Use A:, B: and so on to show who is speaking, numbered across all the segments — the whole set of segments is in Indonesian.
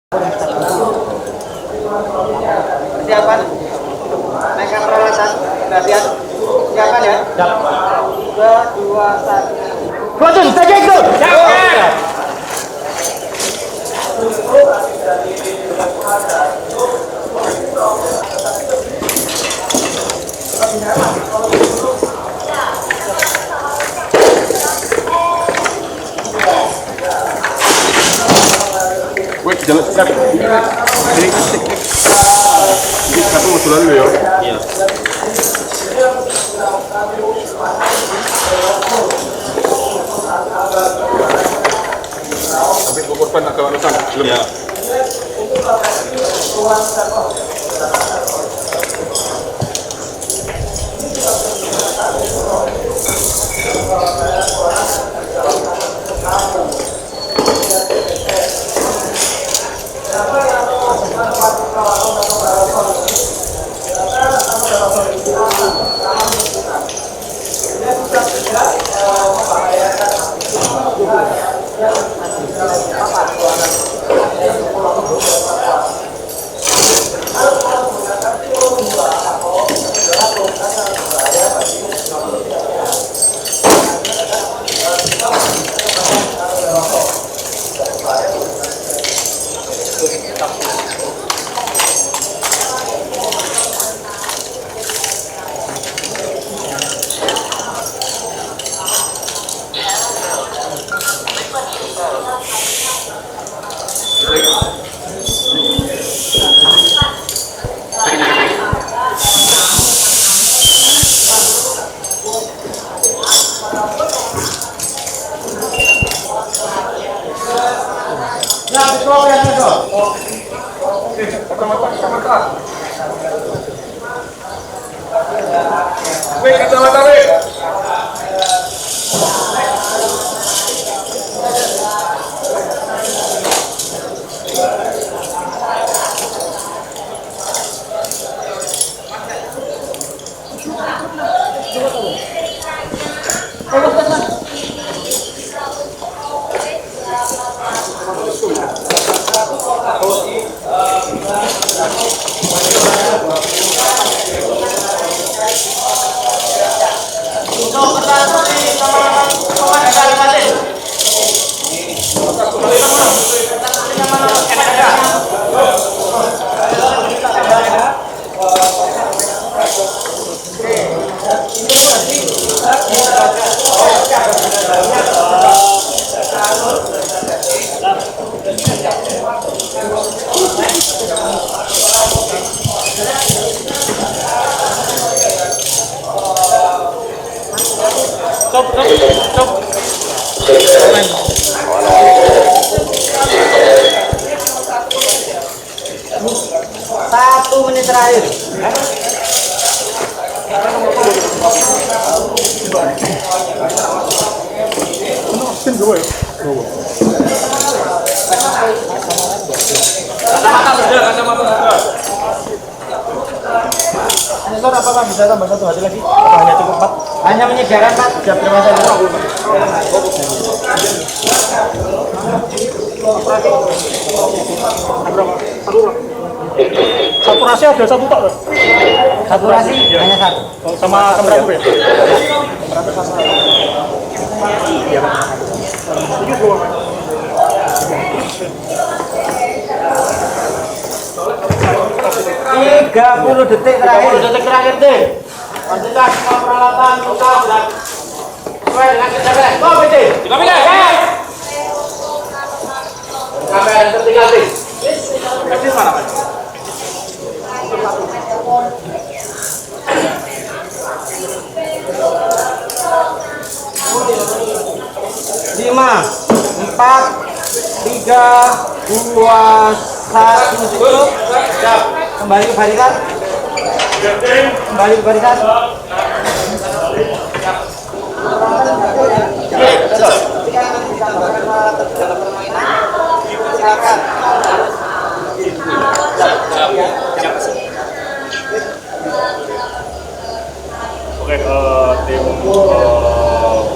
A: Persiapan naikkan peralatan, latihan. Siapkan ya. 3, 2, 1. Platoon, take it good.
B: Wait, jalan step. Ini satu musuh lalu ya? Iya. Habis berkorban agak manusan? Belum? Ya. Wait, kacamata, wait.
A: Satu menit terakhir.
C: Sensor apakah bisa tambah satu hari lagi? Apa hanya cukup 4?
A: Hanya menyediakan 4.
C: Siap, terima kasih. Saturasi ada satu tak?
A: Saturasi hanya 1.
C: Sama temperatur ya?
A: Tiga 30 detik terakhir. 30 detik terakhir deh. Lanjutkan semua peralatan buka dan sesuai dengan kejadian. Go, BC. Kamera yang tertinggal sih.
C: Kasih mana Pak?
A: 5, 4, 3, 2, 1 cukup. Siap. Kembali ke barisan. Kembali ke barisan. Silakan.
B: Oke, tim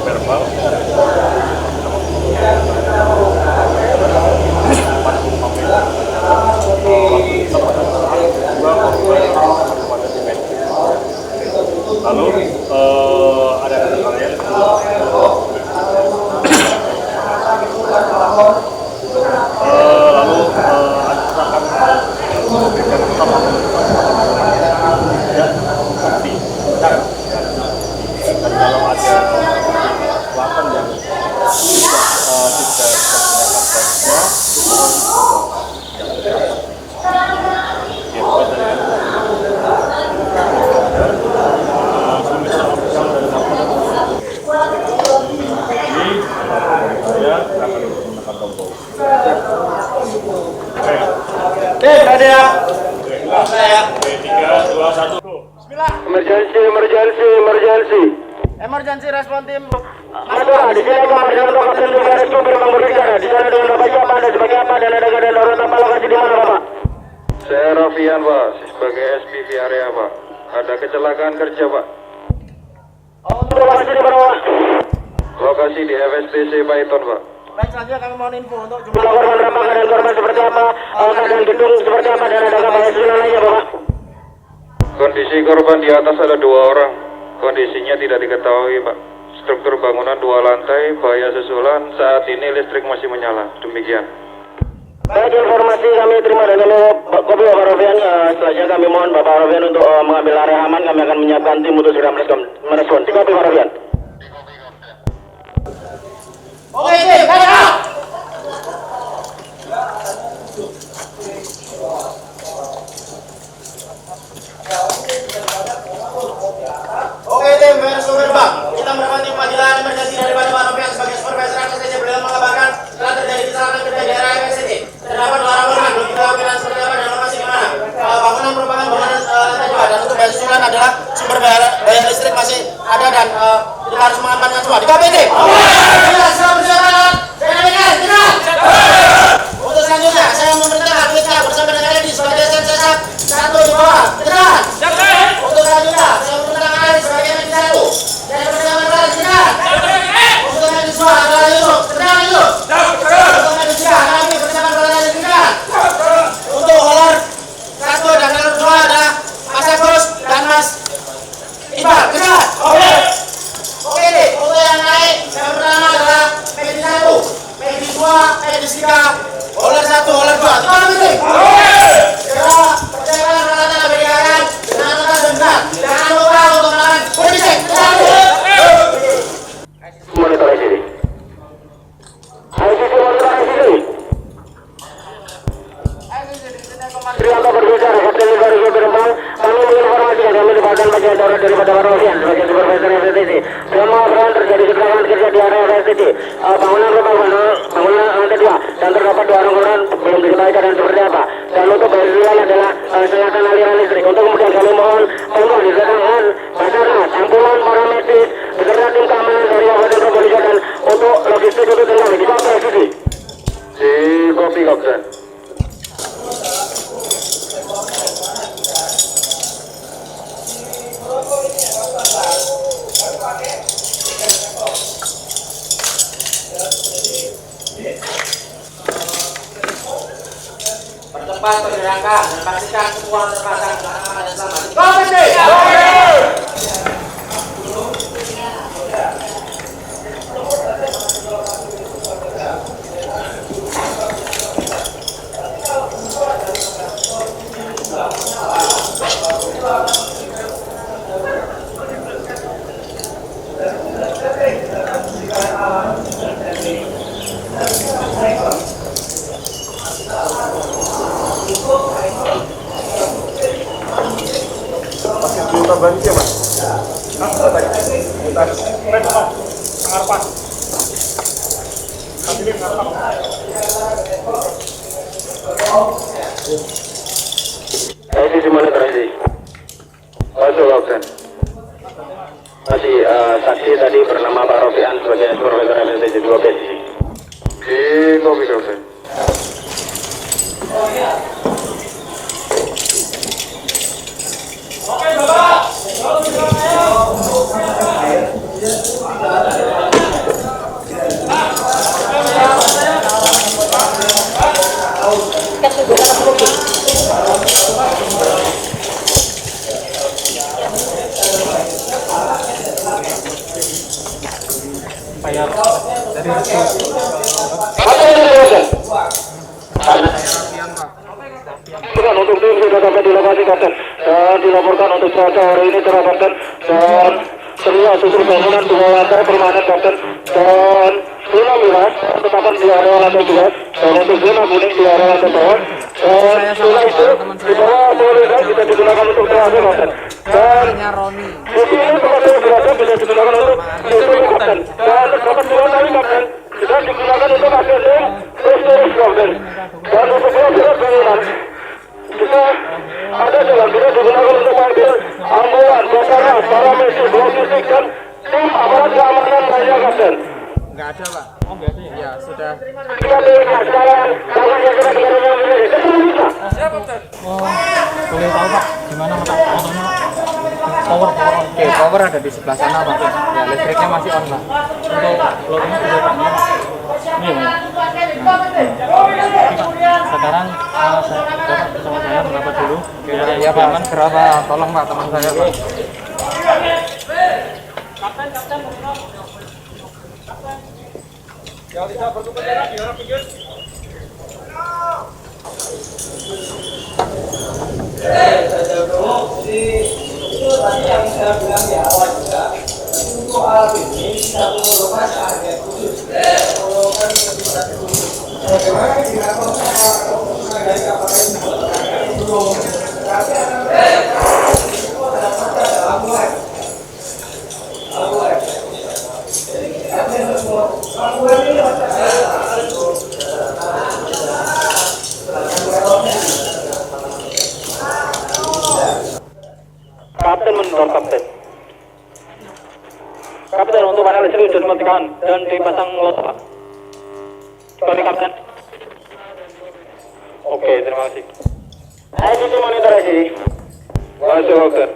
B: verbal.
C: Lalu akan memberikan utama ya bukti dan kalau ada pelanggan yang tidak bisa menggunakan pasnya
A: Emergency respon tim.
D: Di sini komandan untuk Kapten Dunia Rescue Gerbang berbicara. Di sana dengan Bapak siapa Anda sebagai apa dan ada keadaan darurat apa lokasi di mana Bapak?
E: Saya Rafian Pak, sebagai SPV area Pak. Ada kecelakaan kerja Pak.
D: Untuk lokasi di mana Pak?
E: Lokasi di FSTC Python Pak.
A: Baik, selanjutnya kami mohon info untuk
D: Jumlah korban berapa, keadaan korban seperti apa, keadaan gedung seperti apa dan ada kabar susulan lainnya Bapak?
E: Kondisi korban di atas ada 2 orang. Kondisinya tidak diketahui Pak. Struktur bangunan 2 lantai, bahaya susulan. Saat ini listrik masih menyala. Demikian.
D: Baik, informasi kami terima dari Kopi Bapak Rofian. Selanjutnya kami mohon Bapak Rofian untuk mengambil area aman. Kami akan menyiapkan tim untuk segera merespon. Di Kopi Bapak Rofian.
A: Oke, tim, gerak. Oke, tim, Verso Gerbang. Kita mendapat panggilan emergensi daripada Pak Novian sebagai supervisor AKSC. Beliau mengabarkan telah terjadi kecelakaan kerja di daerah FSCT. Terdapat 2 orang korban. Belum kita lakukan seperti apa dan lokasi di mana. Bangunan merupakan bangunan lantai 2 dan untuk bahaya susulan adalah sumber daya listrik masih ada dan kita harus mengamankan semua. Di KPT. Selamat berjalan. Untuk selanjutnya, saya memerintahkan kita bersama dengan Edi sebagai sensor 1 di bawah. Kejar. Untuk selanjutnya, saya memerintahkan Edi sebagai medis 1 dan bersama dengan kejar. Untuk medis 2 adalah Yusuf. Kejar Yusuf. Untuk medis 3 kami bersama dengan kejar. Untuk holer 1 dan holer 2 adalah Mas Agus dan Mas Iqbal. Kejar. Oke deh, untuk yang naik yang pertama adalah medis 1, medis 2, medis 3, holer 1, holer 2. Kita lanjut. Segera perjalanan peralatan berikan dengan tetap benar. Jangan lupa untuk melakukan penyisik. Kita lanjut.
D: Monitor ICD. ICD monitor ICD. Trianto berbicara, Kapten Dunia Rescue Gerbang. Kami menginformasikan kami dapatkan bagian darurat daripada Pak Rofian sebagai supervisor FSTC. Semua terjadi kecelakaan kerja di area FSTC. Bangunan bangunan lantai 2 dan terdapat 2 orang korban belum diketahui keadaan seperti apa. Dan untuk bagian adalah selatan aliran listrik. Untuk kemudian kami mohon bantuan disediakan Basarnas, ambulan, paramedis, beserta tim keamanan dari Kabupaten Probolinggo dan untuk logistik untuk kembali di Kopi ICD.
E: Di Kopi Kapten.
A: Percepat pergerakan dan pastikan semua terpasang dengan aman dan selamat. KPT.
C: Kita bantu ya Mas. Kita harapan. Ini harapan.
D: Sisi monitor ICD. Masuk Kapten. Masih saksi tadi bernama Pak Rofian sebagai supervisor FSTC 2 PSC.
E: Di Kopi Kapten.
A: Oke, Bapak.
C: Bayar dari
D: Bukan untuk tim sudah sampai di lokasi Kapten dan dilaporkan untuk cuaca hari ini cerah Kapten dan terlihat susul bangunan 2 lantai permanen Kapten dan zona merah tetapkan di area lantai 2 dan untuk zona kuning di area lantai bawah dan zona itu di bawah boleh kita digunakan untuk triase Kapten dan di sini tempat saya berada bisa digunakan untuk itu Kapten dan terdapat 2 tali Kapten kita digunakan untuk ascending terus Kapten dan untuk berat bangunan kita ada jalan kita digunakan untuk parkir ambulan, basarnas, paramedis, logistik dan tim aparat keamanan lainnya Kapten.
C: nggak ada Pak. Oh nggak ada ya? Sudah.
D: Kita berikan sekarang tangan yang kita dengarkan menjadi bisa.
C: Boleh tahu Pak gimana Pak? Motornya power. Oke, power ada di sebelah sana Pak. Ya listriknya masih on Pak. Untuk loadnya juga Pak. Iya. Sekarang saya bersama saya merapat dulu. Ya Pak, berapa? Tolong Pak teman saya Pak.
B: Yang tidak berkepentingan di dalam pinggir.
F: Tadi yang saya bilang di awal juga untuk alat ini kita memerlukan harga khusus, memerlukan bagaimana dilakukan dari kapal ini belum tapi
D: Kapten menurut Kapten. Kapten untuk panel listrik sudah dimatikan dan dipasang lot Pak. Kembali Kapten. Oke, terima kasih. ICT monitor ICT. Masuk Kapten.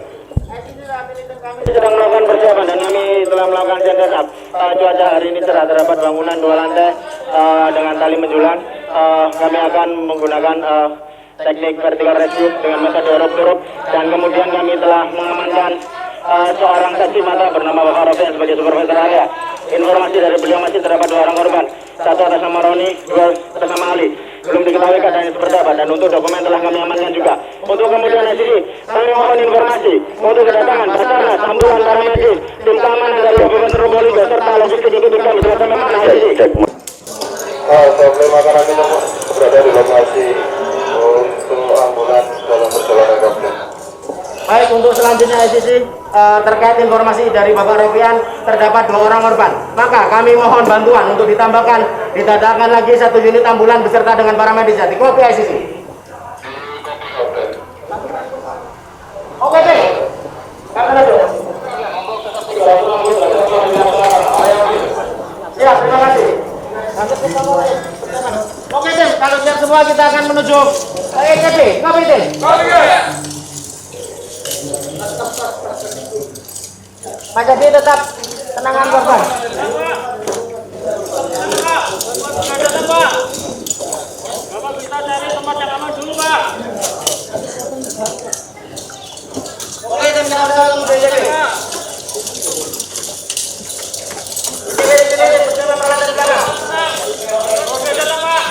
D: Kami sedang melakukan persiapan dan kami telah melakukan cendesak. Cuaca hari ini cerah, terdapat bangunan 2 lantai dengan tali menjulang. Kami akan menggunakan teknik vertical rescue dengan metode dorok-dorok dan kemudian kami telah mengamankan seorang saksi mata bernama Bapak Rofian sebagai supervisor area. Informasi dari beliau masih terdapat 2 orang korban, 1 atas nama Roni, 2 atas nama Ali. Belum diketahui keadaannya seperti apa dan untuk dokumen telah kami amankan juga. Untuk kemudian di sini kami mohon informasi untuk kedatangan basarnas, ambulan, paramedis, tim keamanan dari Gubernur Bali beserta logistik ikut kami sudah sampai mana di sini.
G: Sebelum makanan itu berada di lokasi untuk ambulan dalam perjalanan Kapten.
A: Baik, untuk selanjutnya ICC terkait informasi dari Bapak Rofian terdapat 2 orang korban. Maka kami mohon bantuan untuk ditambahkan, ditadakan lagi 1 unit ambulan beserta dengan paramedisnya. Dikopi ICC. Oke, Pak. Kamera dulu. Ya, terima kasih. Oke, Tim. Kalau siap semua kita akan menuju ECP. Kopi, Tim. Pak Jadi tetap tenangan korban.
C: Bapak kita cari tempat yang aman dulu Pak.
A: Oke, Tim, kita udah menuju ECP. Bersama peralatan belakang.
C: Oke, datang Pak.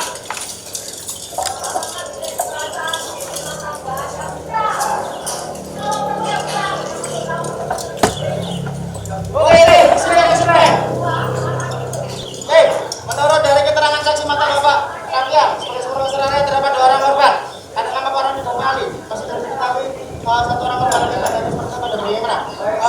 A: Oke, sini. Menurut dari keterangan saksi mata Bapak Rafian, sebagai supervisor area terdapat 2 orang korban. Ada nama Pak Roni dan Pak Ali. Masih belum diketahui 1 orang korban yang ada di seperti pada bagaimana.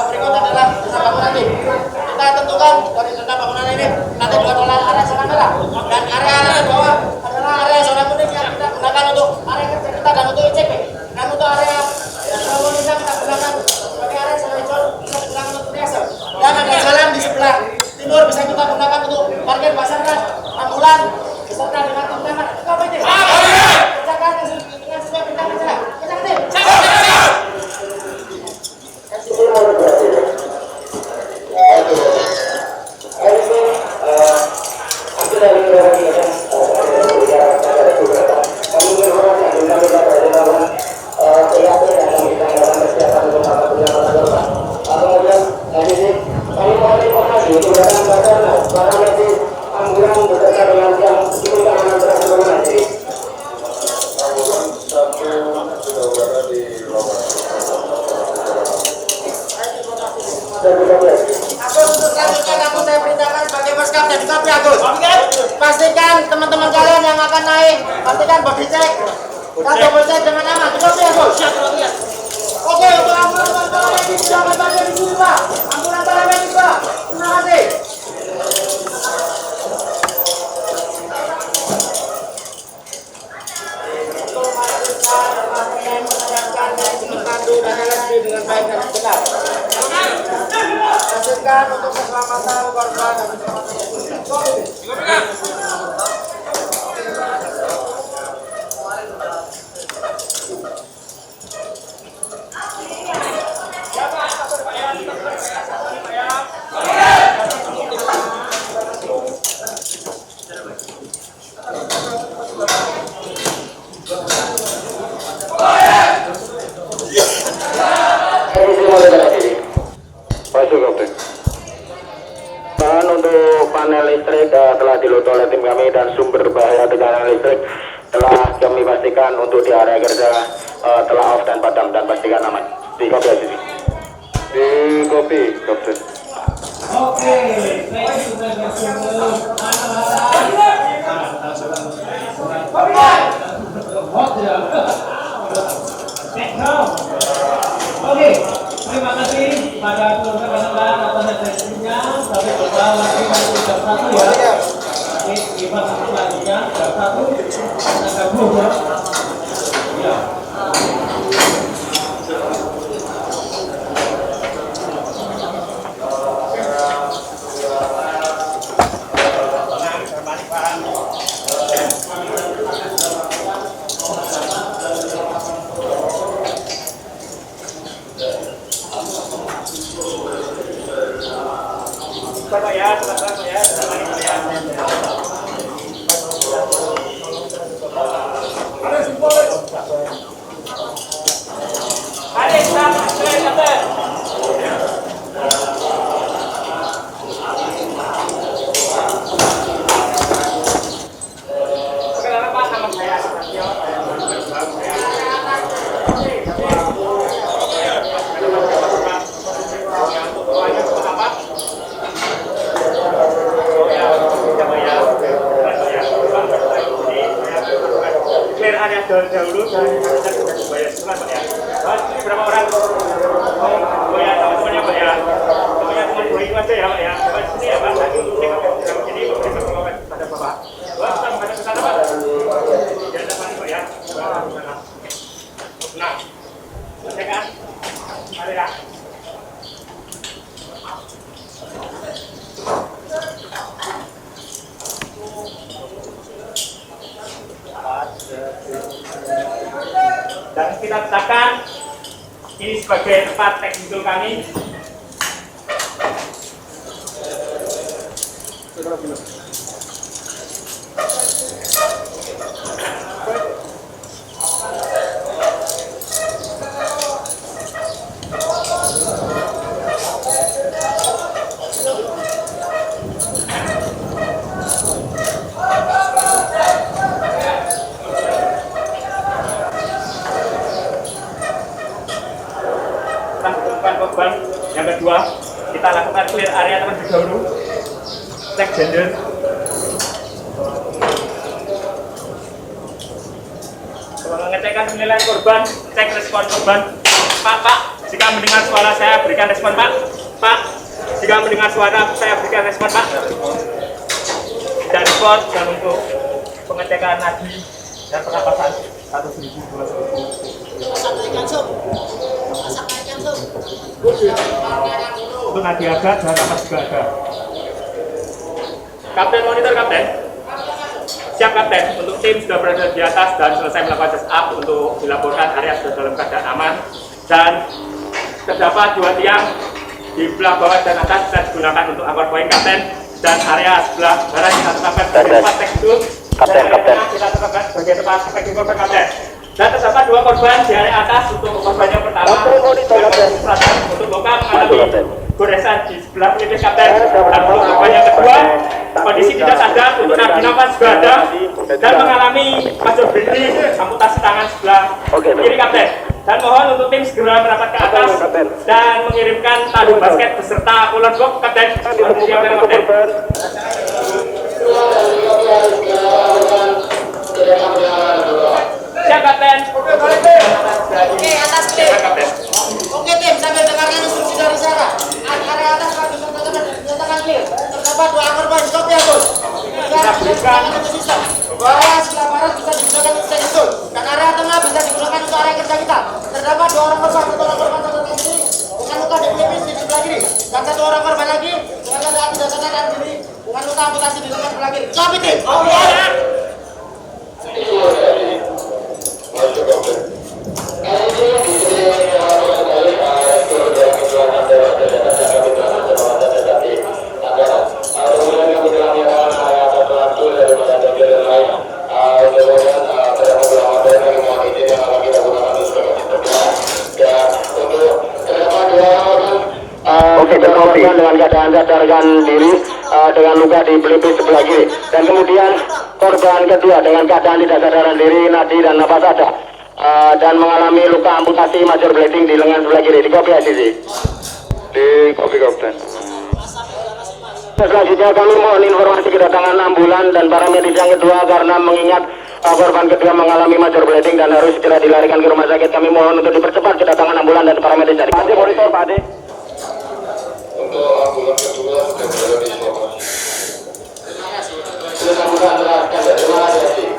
A: Berikut adalah zona bangunan tim. Kita tentukan dari zona bangunan ini nanti 2 adalah area zona merah dan area di bawah adalah area zona kuning yang kita gunakan untuk area kerja kita dan untuk ICP. Dan untuk area zona kuning kita gunakan sebagai area zona hijau bisa digunakan untuk triase. Dan ada jalan di sebelah timur bisa kita gunakan untuk parkir basarnas, ambulan, beserta dengan tim kamar. Apa itu? Kerjakan dengan sesuai perintah saja. Kerjakan tim.
D: Kemudian kami mohon informasi untuk Basarnas, paramedis, ambulan beserta dengan tiang tim keamanan berhasil mengatasi.
G: Ambulan 1 sudah berada di lokasi.
A: Agus, untuk selanjutnya kamu saya perintahkan sebagai bos kapten. Tapi Agus, pastikan teman-teman kalian yang akan naik, pastikan body check atau body check dengan aman. Cukup ya Agus? Oke, untuk ambulan paramedis sudah berada di sini Pak. Ambulan paramedis Pak. Terima kasih. Untuk memastikan pasien menegakkan dipandu dan LSD dengan baik dan benar. Pastikan untuk keselamatan korban dan keselamatan.
G: Masuk Kapten.
D: Dan untuk panel listrik telah diluto oleh tim kami dan sumber bahaya tegangan listrik telah kami pastikan untuk di area kerja telah off dan padam dan pastikan aman. Di kopi sini.
G: Di kopi Kapten.
F: Oke, saya sudah bersiap. Oke, terima kasih pada keluarga atas atensinya. Sampai jumpa lagi nanti jam 1 ya. Oke, kita selanjutnya jam 1 kita gabung ya. Ya.
B: Bapak ya, teman-teman ya, teman-teman ya. Ada sama saya kata. Sekarang Pak nama saya area dahulu dan kita sudah bayar semua Pak ya. Ini berapa orang? Oh ya, teman-temannya Pak ya. Pokoknya cuma 2 itu aja ya Pak ya. Pak sini ya Pak, nanti untuk program sini memberikan pengawasan pada Bapak. Wah, kita menghadap ke sana Pak. Jangan depan Pak ya. Nah, selesai kan? Mari ya. Dan kita tetapkan ini sebagai tempat teknikal kami. Korban yang kedua, kita lakukan clear area terlebih dahulu, cek gender. Setelah mengecekkan penilaian korban, cek respon korban. Pak, jika mendengar suara saya berikan respon Pak, jika mendengar suara saya berikan respon Pak. Dan respon dan untuk pengecekan nadi dan pernapasan 1.000, 2.000. Untuk nadi ada dan napas juga ada. Kapten monitor Kapten. Siap Kapten. Untuk tim sudah berada di atas dan selesai melakukan tes up untuk dilaporkan area sudah dalam keadaan aman. Dan terdapat 2 tiang di belah bawah dan atas bisa digunakan untuk angkot poin Kapten. Dan area sebelah barat kita tetapkan sebagai tempat tekstur.
D: Kapten.
B: Kita tetapkan sebagai tempat tekstur korban Kapten. Dan terdapat 2 korban di area atas untuk korban yang pertama. Untuk luka mengalami goresan di sebelah kiri kapten. Dan untuk korban yang kedua, kondisi tidak sadar untuk nafas juga ada dan mengalami major bleeding, amputasi tangan sebelah kiri kapten. Dan mohon untuk tim segera merapat ke atas dan mengirimkan tanduk basket beserta ular box kapten. Siapkan kapten. Siap kapten.
A: Oke, atas clear. Oke tim, sambil dengarkan instruksi dari saya. Area atas bagus dinyatakan clear. Terdapat 2 korban, stop ya bos. Yang bisa digunakan untuk sistem. Area sebelah barat bisa digunakan untuk sistem. Dan area tengah bisa digunakan untuk area kerja kita. Terdapat 2 orang korban, 1 orang korban terdapat di sini. Dengan luka di pelipis di sebelah kiri. Dan 1 orang korban lagi dengan keadaan tidak sadar dan sini. Dengan luka amputasi di lengan sebelah kiri. Stop tim.
D: Oke, berkorban dengan keadaan sadarkan diri dengan luka di pelipis sebelah kiri. Dan kemudian korban kedua dengan keadaan tidak sadarkan diri, nadi dan nafas ada. Dan mengalami luka amputasi major bleeding di lengan sebelah kiri. Di kopi ACC.
E: Di kopi kapten.
D: Selanjutnya kami mohon informasi kedatangan ambulan dan para medis yang kedua karena mengingat korban kedua mengalami major bleeding dan harus segera dilarikan ke rumah sakit. Kami mohon untuk dipercepat kedatangan ambulan dan para medis dari. Pak Ade, monitor Pak Ade.
G: Untuk ambulan kedua sudah berada di lokasi.
D: Terima kasih.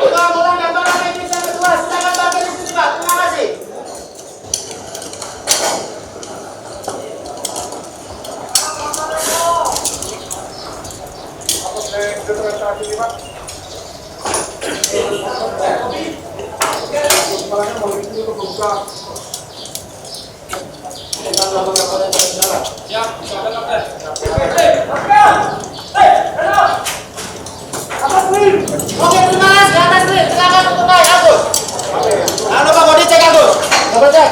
A: Untuk ambulan dan para medis yang kedua, silakan parkir di sini Pak. Terima kasih. Oke, terima kasih. Di atas nih, silakan untuk naik Agus. Jangan lupa body cek Agus. Double cek.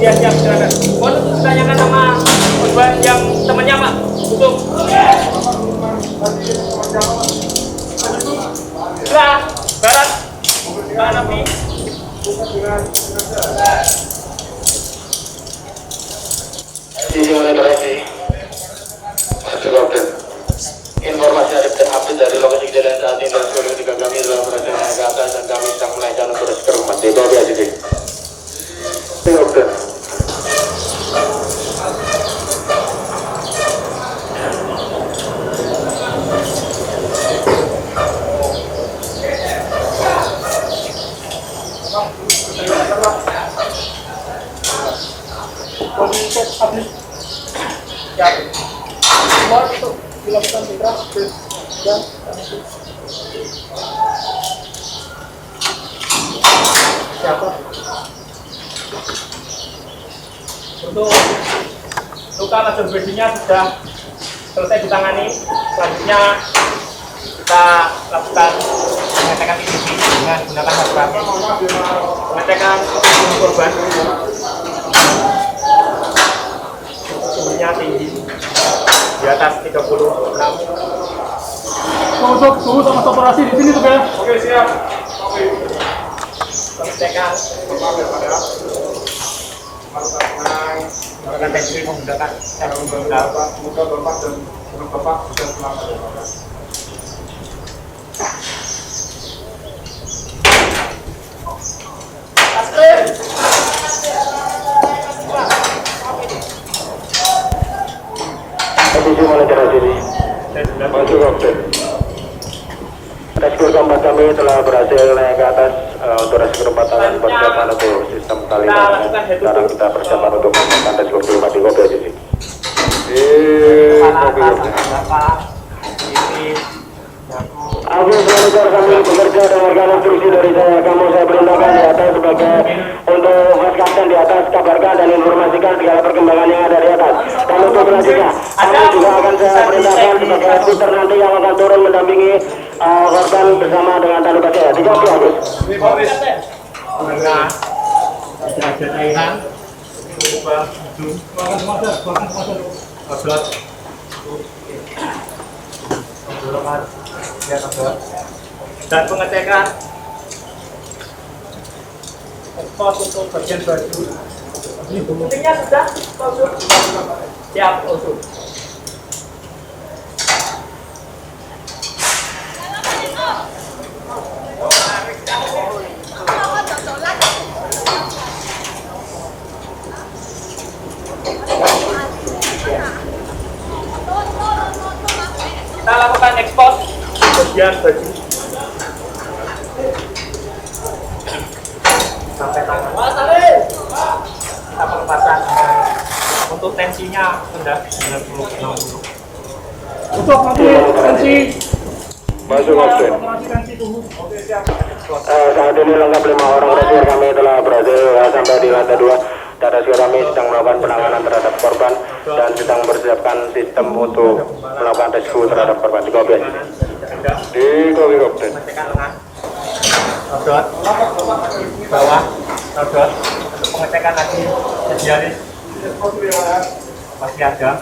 B: Siap, silakan. Mohon untuk ditanyakan nama korban yang temannya Pak. Untuk sebelah barat, Pak Nafi.
D: Informasi update dari lokasi kejadian saat ini dan seluruh tiga kami telah berhasil naik ke atas dan kami sedang menaikkan untuk ke rumah. Di bawah ACC. Oke.
B: Untuk luka major bleedingnya sudah selesai ditangani. Selanjutnya kita lakukan pengecekan ICG dengan menggunakan masker. Pengecekan korban suhunya tinggi di atas 36.
C: Suhu sama saturasi di sini tuh ya.
B: Oke, siap. Pengecekan menggunakan teknik menggunakan cara
G: Muka bapak dan muka bapak sudah selamat.
D: Posisi monitor diri.
E: Masuk kapten.
D: Rescue keempat kami telah berhasil naik ke atas untuk rescue perempatan persiapan untuk sistem kalian. Sekarang kita persiapan untuk melakukan rescue kelima di kopi ACC.
E: Di kopi kapten.
D: Aku monitor kami bekerja dengarkan instruksi dari saya. Kamu saya perintahkan di atas sebagai untuk waskata bagian di atas, kabarkan dan informasikan segala perkembangan yang ada di atas. Dan untuk selanjutnya, kami juga akan saya perintahkan sebagai skuter nanti yang akan turun mendampingi korban bersama dengan Tanuka saya. 3 Agus.
B: Nah, tidak ada cairan. Dan pengecekan ekspos untuk bagian baju. Pentingnya sudah siap usul. Kita lakukan ekspos bagian baju sampai tangan. Kita pelepasan untuk tensinya rendah 90-60. Untuk nanti tensi
G: Masuk Kapten.
D: Saat ini lengkap 5 orang rescue kami telah berhasil sampai di lantai 2. Dan rescue kami sedang melakukan penanganan terhadap korban dan sedang mempersiapkan sistem untuk melakukan rescue terhadap korban. 3 objek.
G: Di kopi Kapten.
B: Pengecekan lengan, rodot, bawah, rodot. Untuk pengecekan lagi sedialis masih ada.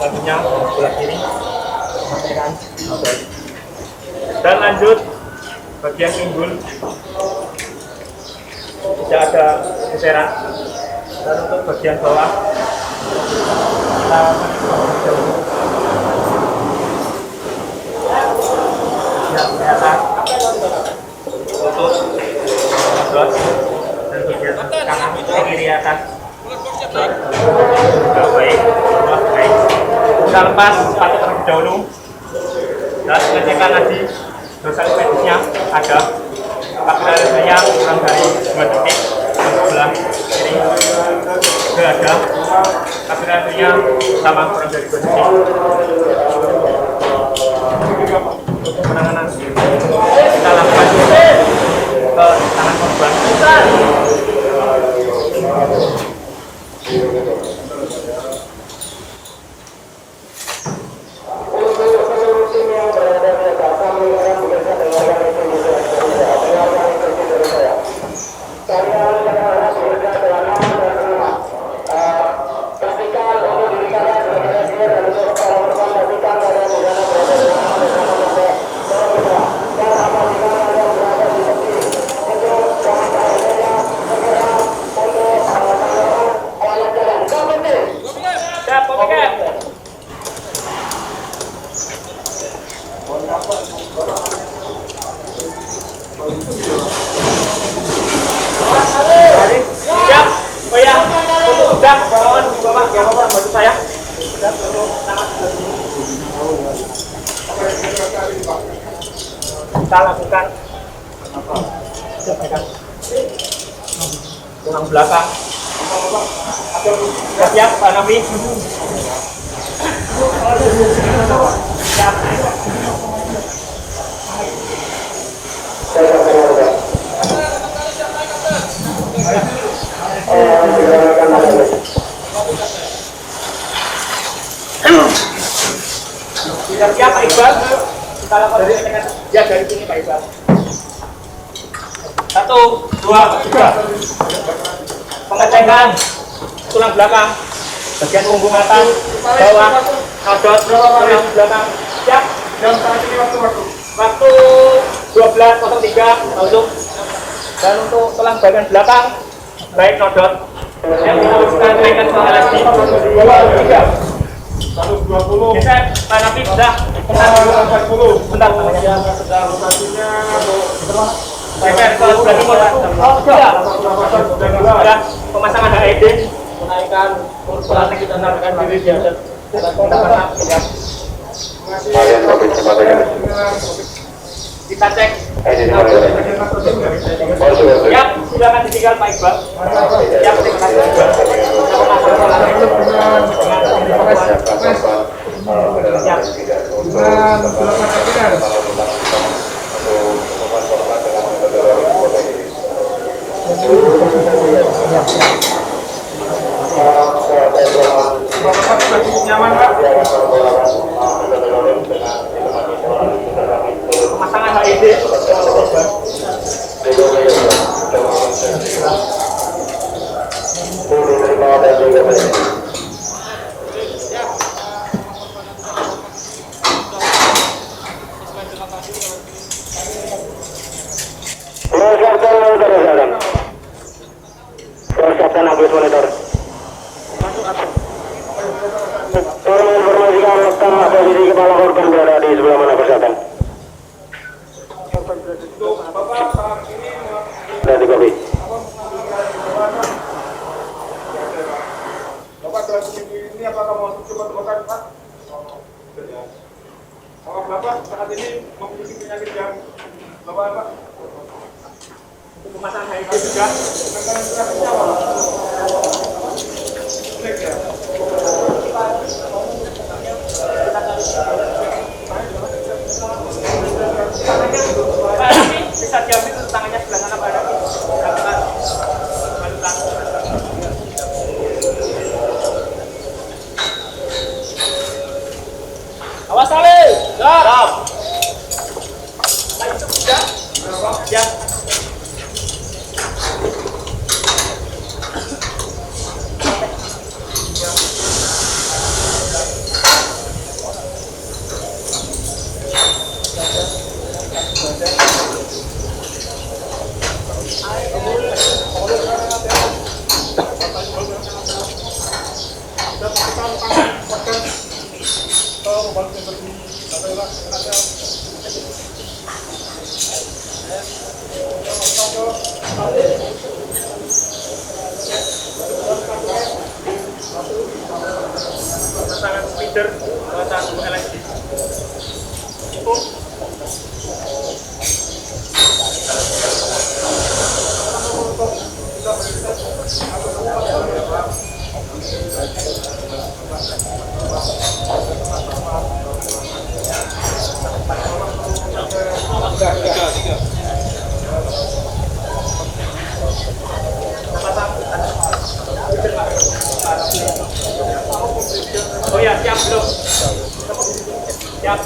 B: Selanjutnya sebelah kiri, pengecekan rodot. Dan lanjut bagian pinggul, tidak ada geseran. Dan untuk bagian bawah kita kelihatan untuk rodot dan bagian kanan kiri atas sudah baik, baik. Kita lepas sepatu terlebih dahulu dan pengecekan lagi dosa medisnya ada, kapilaritasnya kurang dari 2 detik. Sebelah kiri sudah ada, kapilaritasnya sama kurang dari 2 detik. Untuk penanganan kita lakukan ke tangan korban. Siap, oh ya, untuk sudah, mohon bapak, ya bapak bantu saya. Kita lakukan tulang belakang. Siap, Pak Nabi. Siap. Siap Pak Iqbal, kita lakukan dengan ya dari sini Pak Iqbal. 1, 2, 3. Pengecekan tulang belakang, bagian punggung atas, bawah, rodot, tulang belakang. Siap. Waktu 12.03 untuk dan untuk tulang bagian belakang baik rodot yang kita naikkan ke LSD 3. 120. Geser, Pak Nabi sudah. 40. Bentar, sedang rotasinya. Geser ke sebelah timur. Sudah pemasangan HED, menaikkan kursi kita naikkan diri di atas. Kita cek. Siap, silakan ditinggal Pak Iqbal. Siap, terima kasih. Nyaman Pak. Pemasangan HID.
D: Persiapkan update monitor. Tolong informasikan lokal posisi kepala korban berada di sebelah mana persiapan. Dan di kopi.
F: Bapak dalam seminggu ini apakah mau coba temukan Pak? Apakah Bapak saat ini memiliki penyakit yang Bapak?
B: Untuk pemasangan HID juga. Bisa diambil itu tangannya sebelah sana Pak. Awas Ali, siap. Ya. Pasangan speeder, satu elektrik. Oh ya, siap belum? Siap.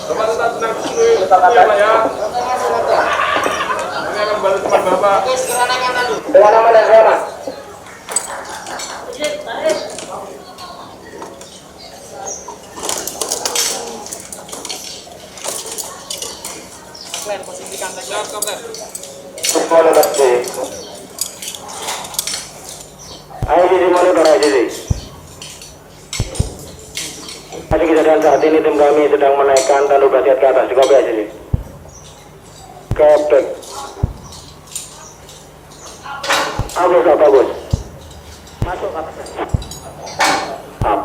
F: Bapak tetap tenang dulu ya Pak ya. Ini akan balik teman Bapak.
D: Dengan nama dan selamat. Sekolah Bakti. Ayo di monitor aja sih. Masih kejadian saat ini tim kami sedang menaikkan tandu basiat ke atas di kopi aja sih. Kepek. Bagus, bagus. Masuk atas. Up.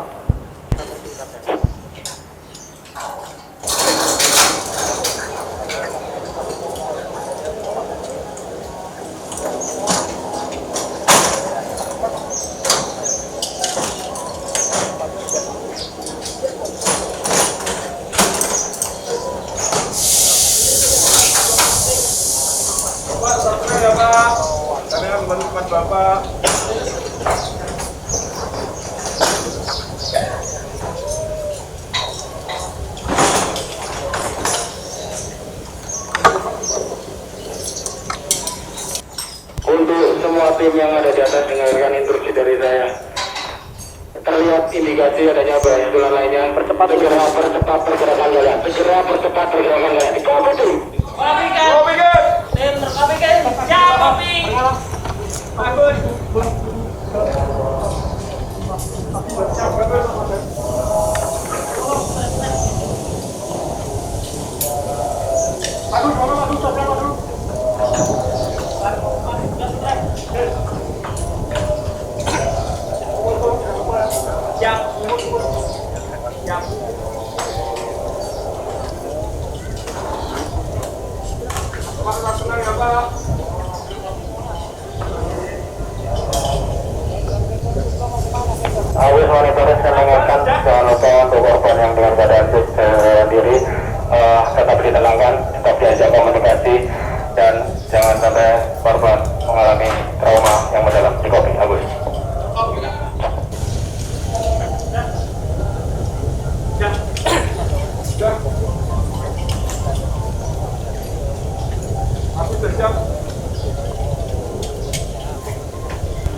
F: Bapak, satu ya Pak. Kami akan balik teman Bapak.
D: Untuk semua tim yang ada di atas, dengarkan instruksi dari saya. terlihat indikasi adanya bahaya susulan lainnya, segera percepat pergerakan kalian. Segera percepat pergerakan kalian. Dikopi.
G: Awis monitoring saya mengingatkan jangan lupa untuk korban yang dengan keadaan diri tetap ditenangkan, tetap diajak komunikasi dan jangan sampai korban mengalami trauma yang mendalam. Dikopi, Agus.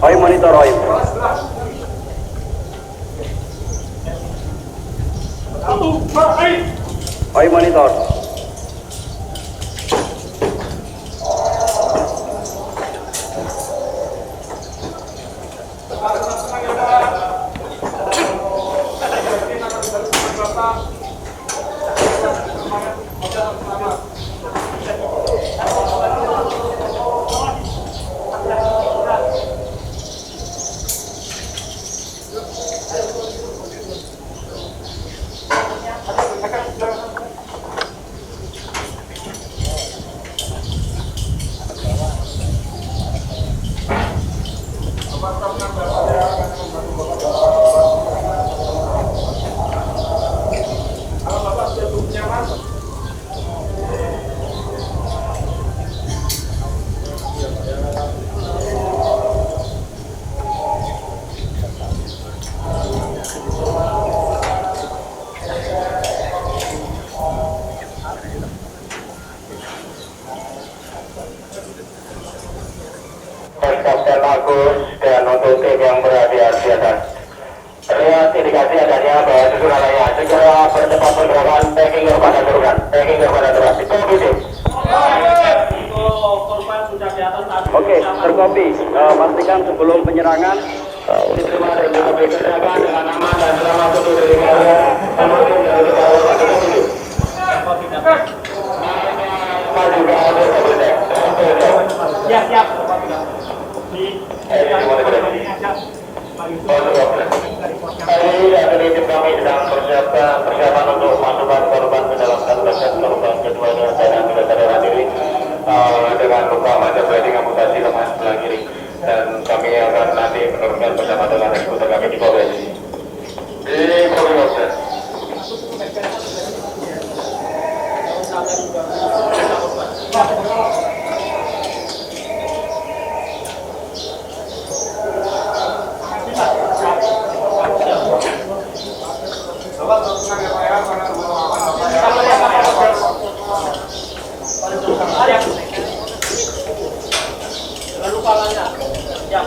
D: Oi monitor oi. Oi monitor.
G: Kapten Agus dan untuk tim yang berada di atas. Terlihat indikasi adanya bahaya susulan lainnya. Segera percepat pergerakan, packing kepada turun. Packing kepada turun. Dikopi, tim.
D: Oke, terkopi. Pastikan sebelum penyerangan
G: Diterima dan dikerjakan dengan aman dan selamat untuk diri kalian. Termasuk dari kawal itu. Maju ke atas kabel.
B: Siap.
G: Hari ini tim kami sedang persiapan untuk masukkan korban ke dalam database. Korban keduanya dan tidak sadar diri dengan luka macam bleeding, amputasi lemas sebelah kiri, dan kami akan nanti menurunkan bersama dengan eksekutor kami di Polres. Di Polres.
B: Jangan lupa lanjut. Ya.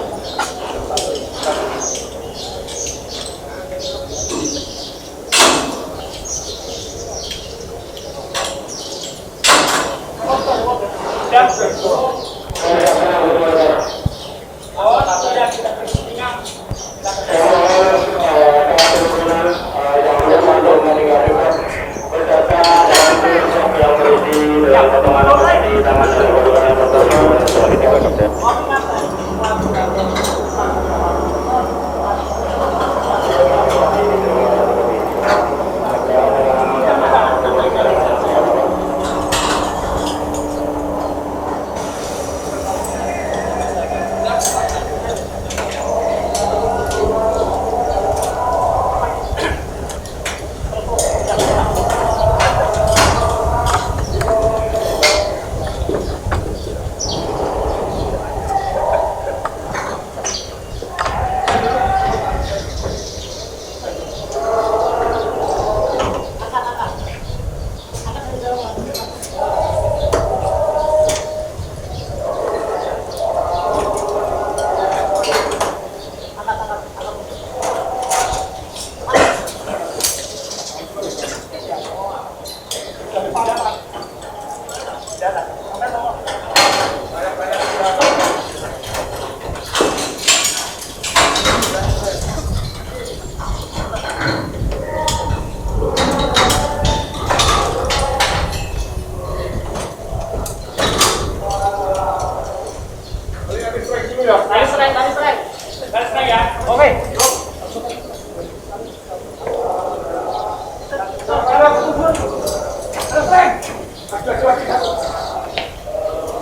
B: ya.
C: Oke.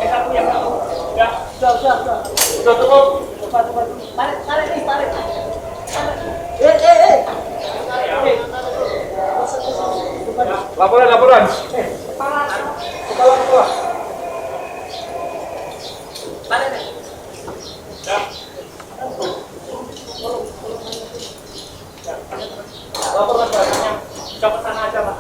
B: Satu yang satu. Ya.
C: Sudah cukup. Laporan. Kepala.
B: Ya.
C: Laporan selanjutnya.
B: Ke sana aja Mas.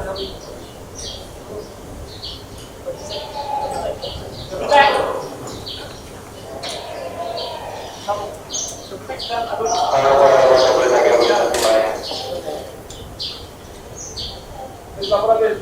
C: Laporan Bil.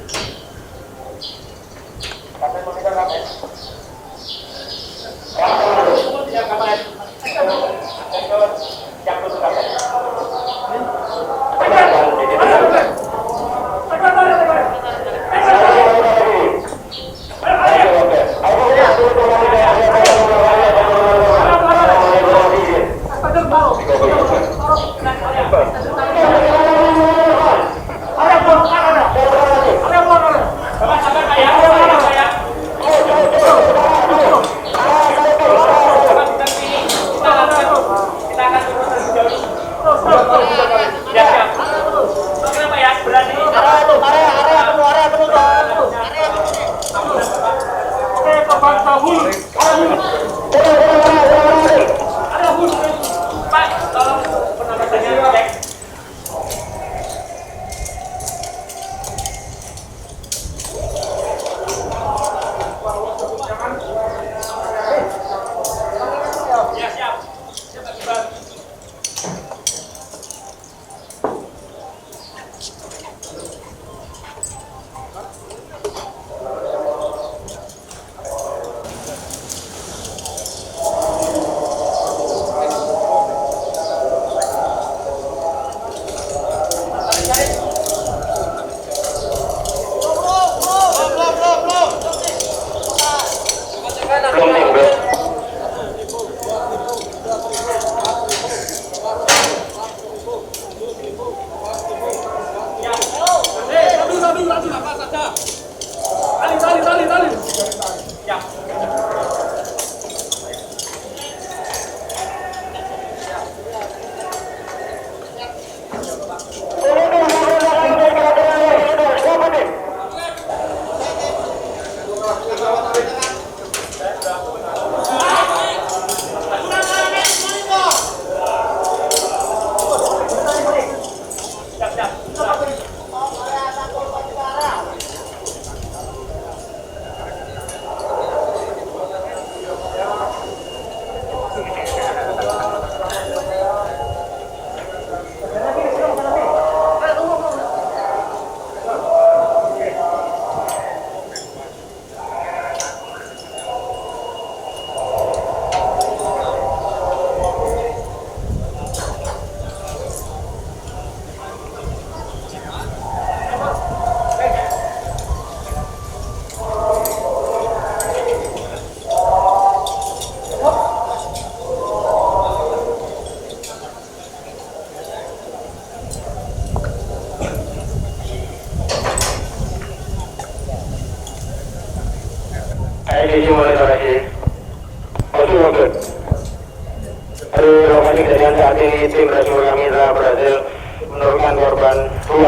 G: Dari lokasi kejadian saat ini tim rescue kami telah berhasil menurunkan korban 2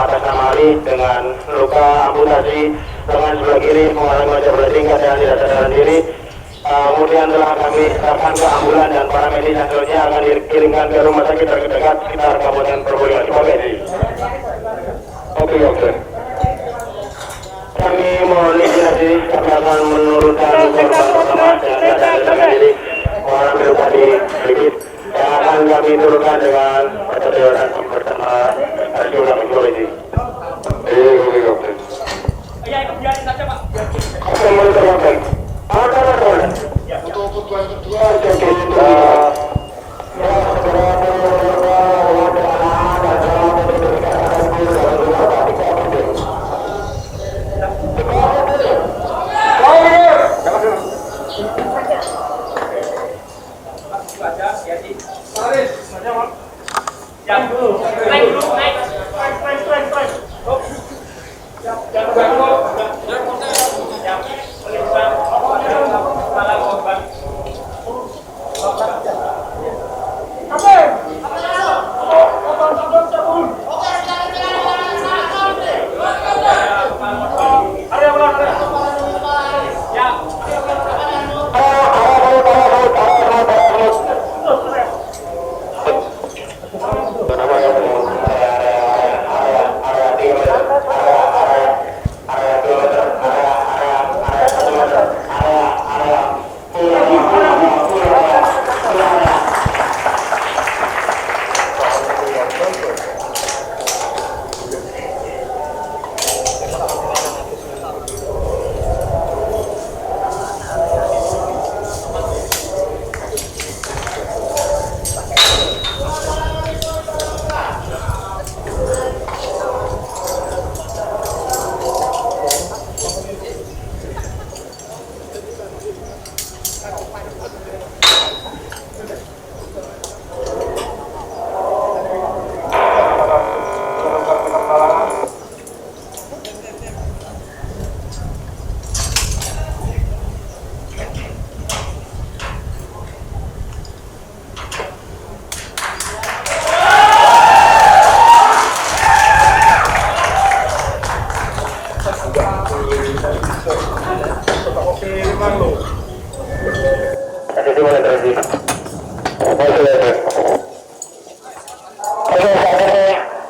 G: atas nama Ali dengan luka amputasi lengan sebelah kiri mengalami wajah bertingkat dan tidak sadarkan diri. Kemudian telah kami serahkan ke ambulan dan para medis yang selanjutnya akan dikirimkan ke rumah sakit terdekat sekitar Kabupaten Probolinggo. Oke. Kami mohon izin nanti kami akan menurunkan korban pertama yang tidak sadarkan diri mengalami luka di sedikit yang akan kami turunkan dengan pertolongan bersama rescue kami polisi.
B: Ya, biarin saja Pak.
G: Oke, monitor Kapten. Untuk korban kedua
B: Aja.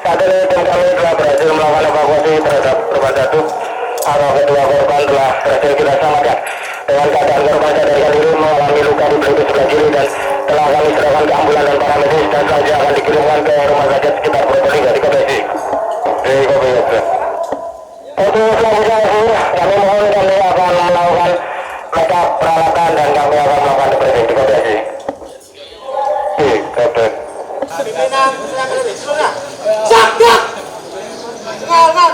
D: Saat ini tim kami telah berhasil melakukan evakuasi terhadap korban jatuh. Arwah kedua korban telah berhasil kita selamatkan. Dengan keadaan korban sadarkan diri mengalami luka di pelutut sebelah kiri dan telah kami serahkan ke ambulan dan para medis dan selanjutnya akan dikirimkan ke rumah sakit sekitar Purbalingga di Kobesi. Untuk selanjutnya kami mohon kami akan melakukan makeup peralatan dan kami akan melakukan depresi di Kobesi. Kapten.
A: Pimpinan silakan lebih seluruhnya. Siap, gerak.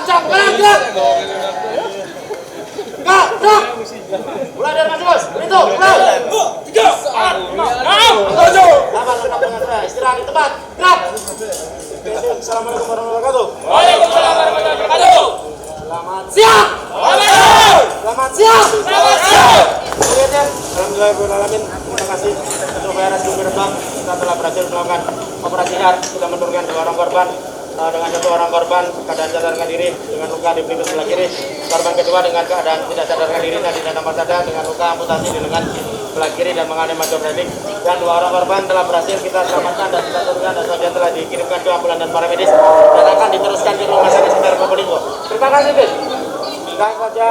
A: Siap, gerak. Gerak. Mulai dari Mas Bos. Itu, mulai. 3, 4, 5, 6, 7. Aman, lengkap dengan sudah. Istirahat di tempat. Gerak. Assalamualaikum warahmatullahi wabarakatuh.
F: Waalaikumsalam warahmatullahi wabarakatuh.
A: Selamat siap. Selamat siap.
F: Selamat siap.
A: Alhamdulillahirrahmanirrahim. Terima kasih untuk bayaran di Gerbang. Kita telah berhasil melakukan operasi HAR. Kita menurunkan 2 orang korban. Dengan 1 orang korban keadaan sadarkan diri dengan luka di pelipis sebelah kiri. Korban kedua dengan keadaan tidak sadarkan diri dan tidak nampak sadar dengan luka amputasi di lengan sebelah kiri dan mengalami major healing. Dan 2 orang korban telah berhasil kita selamatkan dan kita turunkan dan selanjutnya telah dikirimkan ke ambulan dan para medis dan akan diteruskan ke rumah sakit sekitar Probolinggo. Terima kasih, Bis. Sekian saja.